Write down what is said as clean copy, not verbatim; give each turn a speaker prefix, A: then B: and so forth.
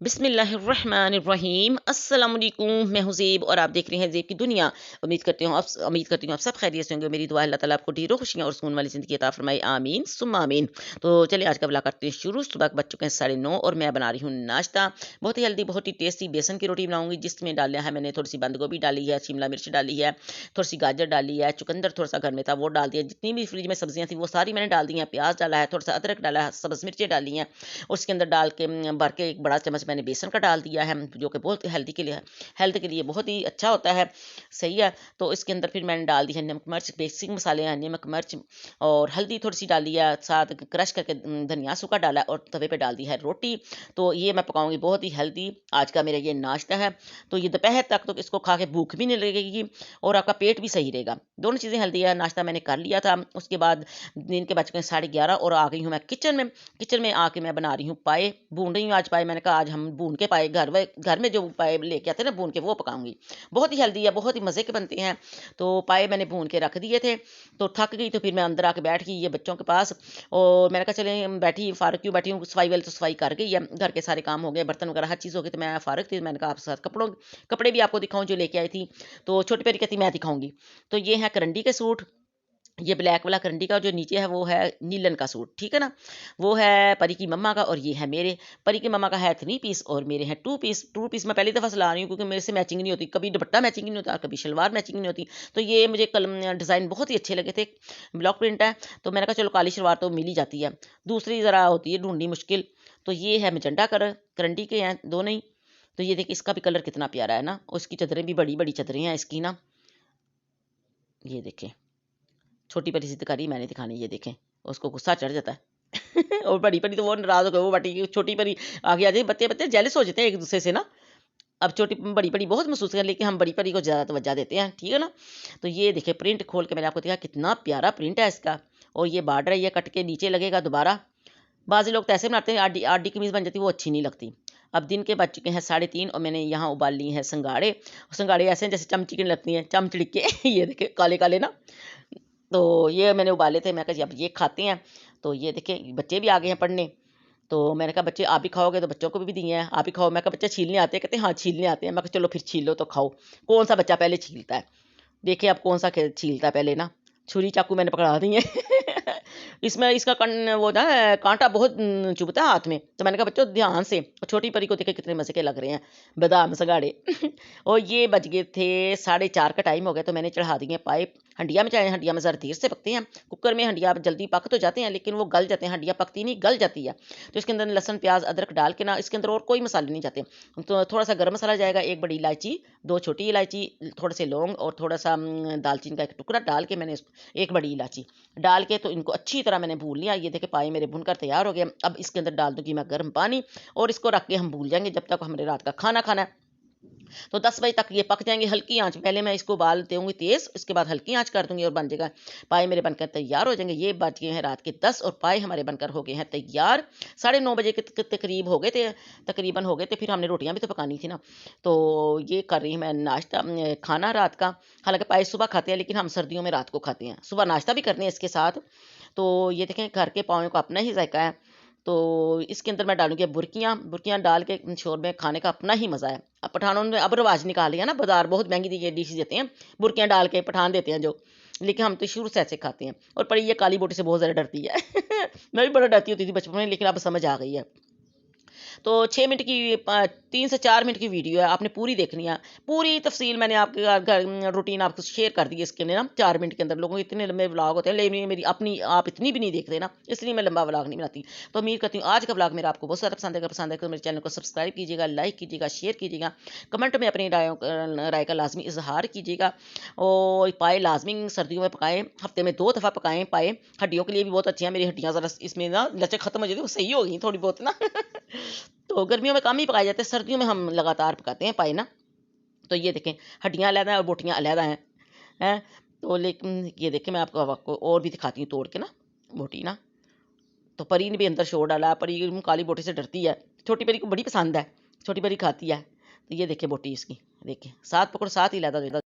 A: बिस्मिल्लाहिर्रहमानिर्रहीम अस्सलाम वालेकुम। मैं हूं ज़ेब और आप देख रहे हैं ज़ेब की दुनिया। उम्मीद करती हूँ आप सब खैरियत से होंगे। मेरी दुआ है अल्लाह ताला आपको ढेरों खुशियाँ और सुकून वाली ज़िंदगी अता फरमाए, आमीन सुम्मा आमीन। तो चलिए आज का व्लॉग करते हैं शुरू। सुबह के बज चुके हैं 9:30 और मैं बना रही हूँ नाश्ता। बहुत ही हेल्दी, बहुत ही टेस्टी बेसन की रोटी बनाऊंगी, जिसमें डाला है मैंने थोड़ी सी बंद गोभी डाली है, शिमला मिर्च डाली है, थोड़ी सी गाजर डाली है, चुकंदर थोड़ा सा घर में था वो डाल दिया, जितनी भी फ्रिज में सब्जियां थी वो सारी मैंने डाल दी हैं, प्याज डाला है, थोड़ा सा अदरक डाला है, सब्ज मिर्चें डाली हैं, उसके अंदर डाल के भर के एक बड़ा चम्मच मैंने बेसन का डाल दिया है, जो कि बहुत हेल्दी के लिए हेल्थ के लिए बहुत ही अच्छा होता है, सही है। तो इसके अंदर फिर मैंने डाल दी है नमक मिर्च, बेसिक मसाले हैं, नमक मिर्च और हल्दी थोड़ी सी डाली है, साथ क्रश करके धनिया सूखा डाला है और तवे पे डाल दी है रोटी। तो ये मैं पकाऊंगी, बहुत ही हेल्दी आज का मेरा ये नाश्ता है। तो ये दोपहर तक तो इसको खा के भूख भी नहीं लगेगी और आपका पेट भी सही रहेगा। दोनों चीज़ें हेल्दी है। नाश्ता मैंने कर लिया था। उसके बाद दिन के बज गए 11:30 और आ गई हूँ मैं किचन में। किचन में आके मैं बना रही हूँ पाए, भून रही हूँ आज पाए। मैंने कहा आज हम भून के पाए घर में जो पाए लेके आते हैं ना भून के, वो पकाऊंगी। बहुत ही हेल्दी है, बहुत ही मज़े के बनते हैं। तो पाए मैंने भून के रख दिए थे। तो थक गई तो फिर मैं अंदर आके बैठ गई ये बच्चों के पास, और मैंने कहा चले बैठी फारग क्यों बैठी हूँ, सफाई वाली तो सफाई कर गई है, घर के सारे काम हो गए, बर्तन वगैरह हर चीज़ हो गई। तो मैं फारग थी, मैंने कहा आपके साथ कपड़े भी आपको दिखाऊं जो लेके आई थी। तो छोटी परी कहती मैं दिखाऊंगी। तो ये है करंडी के सूट, ये ब्लैक वाला करंडी का, जो नीचे है वो है नीलन का सूट, ठीक है ना। वो है परी की मम्मा का और ये है मेरे। परी की मम्मा का है 3 पीस और मेरे हैं 2 पीस। 2 पीस मैं पहली दफ़ा सिला रही हूँ क्योंकि मेरे से मैचिंग नहीं होती, कभी दुपट्टा मैचिंग नहीं होता, कभी शलवार मैचिंग नहीं होती। तो ये मुझे डिज़ाइन बहुत ही अच्छे लगे थे, ब्लॉक प्रिंट है। तो मैंने कहा चलो काली शलवार तो मिल ही जाती है, दूसरी ज़रा होती है ढूंढनी मुश्किल। तो ये है मजंटा कलर, करंडी के हैं दोनों ही। तो ये देखिए इसका भी कलर कितना प्यारा है ना, उसकी चदरें भी बड़ी बड़ी चदरें हैं इसकी ना, ये देखें। छोटी परी जिद करी मैंने दिखानी, ये देखें उसको गुस्सा चढ़ जाता है और बड़ी परी तो वो नाराज हो गई, वो बटी छोटी परी आगे आ जाए, बच्चे बच्चे जेलस हो जाते हैं एक दूसरे से ना। अब छोटी बड़ी परी बहुत महसूस कर, लेकिन हम बड़ी परी को ज़्यादा तवज्जो देते हैं, ठीक है ना। तो ये देखिए प्रिंट खोल के मैंने आपको दिखा कितना प्यारा प्रिंट है इसका। और ये बॉर्डर है, ये कट के नीचे लगेगा दोबारा। बाज़ी लोग तो ऐसे बनाते हैं, आडी आडी कमीज़ बन जाती है, वो अच्छी नहीं लगती। अब दिन के बज चुके हैं 3:30 और मैंने यहाँ उबाल ली हैं संगाड़े। संगाड़े ऐसे हैं जैसे चमचिकन लगती हैं, चमचड़ी के ये देखिए काले काले ना। तो ये मैंने उबाले थे, मैं कहा जी अब ये खाते हैं। तो ये देखें बच्चे भी आ गए हैं पढ़ने। तो मैंने कहा बच्चे आप भी खाओगे, तो बच्चों को भी दिए हैं, आप भी खाओ। मैं कहा बच्चे छीलने आते हैं, कहते हैं हाँ छीलने आते हैं। मैं कहा चलो फिर छील लो तो खाओ। कौन सा बच्चा पहले छीलता है, देखिए अब कौन सा छीलता है पहले ना। छुरी चाकू मैंने पकड़ा दी है इसमें इसका वो ना कांटा बहुत चुभता है हाथ में। तो मैंने कहा बच्चों ध्यान से। और छोटी परी को देखे कितने मजे के लग रहे हैं बादाम सगाड़े और ये बज गए थे 4:30 का टाइम हो गया। तो मैंने चढ़ा दिए पाइप हंडिया में, चाहे हंडिया में ज़रा देर से पकते हैं। कुकर में हंडिया जल्दी पक तो जाते हैं लेकिन वो गल जाते हैं, हंडिया पकती नहीं गल जाती है। तो इसके अंदर लहसुन प्याज अदरक डाल के ना, इसके अंदर और कोई मसाले नहीं जाते। तो थोड़ा सा गर्म मसाला जाएगा, एक बड़ी इलायची, 2 छोटी इलायची, थोड़े से लौंग और थोड़ा सा दालचीनी का एक टुकड़ा डाल के मैंने एक बड़ी इलायची डाल के तो इनको अच्छी तरह मैंने भून लिया। ये देखे पाए मेरे भुनकर तैयार हो गए। अब इसके अंदर डाल दूंगी मैं गर्म पानी और इसको रख के हम भूल जाएंगे जब तक हमारे रात का खाना खाना है। तो 10 बजे तक ये पक जाएंगे हल्की आंच, पहले मैं इसको उबाल दूंगी तेज, उसके बाद हल्की आंच कर दूंगी और बन जाएगा। पाए मेरे बनकर तैयार हो जाएंगे। ये बज गए हैं रात के 10 और पाए हमारे बनकर हो गए हैं तैयार। 9:30 बजे के तकरीब हो गए थे, तकरीबन हो गए थे। फिर हमने रोटियां भी तो पकानी थी ना। तो ये कर रही हूँ मैं नाश्ता, खाना रात का। हालांकि पाए सुबह खाते हैं लेकिन हम सर्दियों में रात को खाते हैं, सुबह नाश्ता भी करते हैं इसके साथ। तो ये देखें घर के पाँव का अपना ही जायका है। तो इसके अंदर मैं डालूंगी बुर्कियाँ, बुर्कियाँ डाल के शोरबे खाने का अपना ही मज़ा है। अब पठानों ने अब रिवाज निकाल लिया ना, बाजार बहुत महंगी दी डिश देते हैं, बुर्कियाँ डाल के पठान देते हैं जो। लेकिन हम तो शुरू से ऐसे खाते हैं। और पर ये काली बोटी से बहुत ज़्यादा डरती है मैं भी बड़ा डरती होती थी बचपन में, लेकिन अब समझ आ गई है। तो 6 मिनट की 3 से 4 मिनट की वीडियो है, आपने पूरी देखनी है। पूरी तफसील मैंने आपके घर रूटीन आपको शेयर कर दी है इसके लिए ना। 4 मिनट के अंदर लोगों के इतने लंबे व्लॉग होते हैं, लेकिन मेरी अपनी आप इतनी भी नहीं देखते ना, इसलिए मैं लंबा व्लॉग नहीं बनाती। तो उम्मीद करती हूँ आज का व्लॉग मेरा आपको बहुत ज़्यादा पसंद है तो मेरे चैनल को सब्सक्राइब कीजिएगा, लाइक कीजिएगा, शेयर कीजिएगा, कमेंट में अपनी राय का लाजमी इजहार कीजिएगा। और पाए लाजमी सर्दियों में पकाएं, हफ्ते में 2 दफ़ा पकाएं। पाए हड्डियों के लिए भी बहुत अच्छी हैं, मेरी हड्डियाँ ज़रा इसमें ना लचक खत्म हो जाती है, वो सही हो गई थोड़ी बहुत ना तो गर्मियों में कम ही पकाए जाते हैं, सर्दियों में हम लगातार पकाते हैं पाए ना। तो ये देखें हड्डियाँ अलग हैं और बोटियाँ अलग हैं। तो लेकिन ये देखें मैं आपको और भी दिखाती हूँ तोड़ के ना बोटी ना। तो परी ने भी अंदर शोर डाला है, परी काली बोटी से डरती है, छोटी परी को बड़ी पसंद है, छोटी परी खाती है। तो ये देखें बोटी इसकी, देखें साथ पकड़ो साथ ही लादा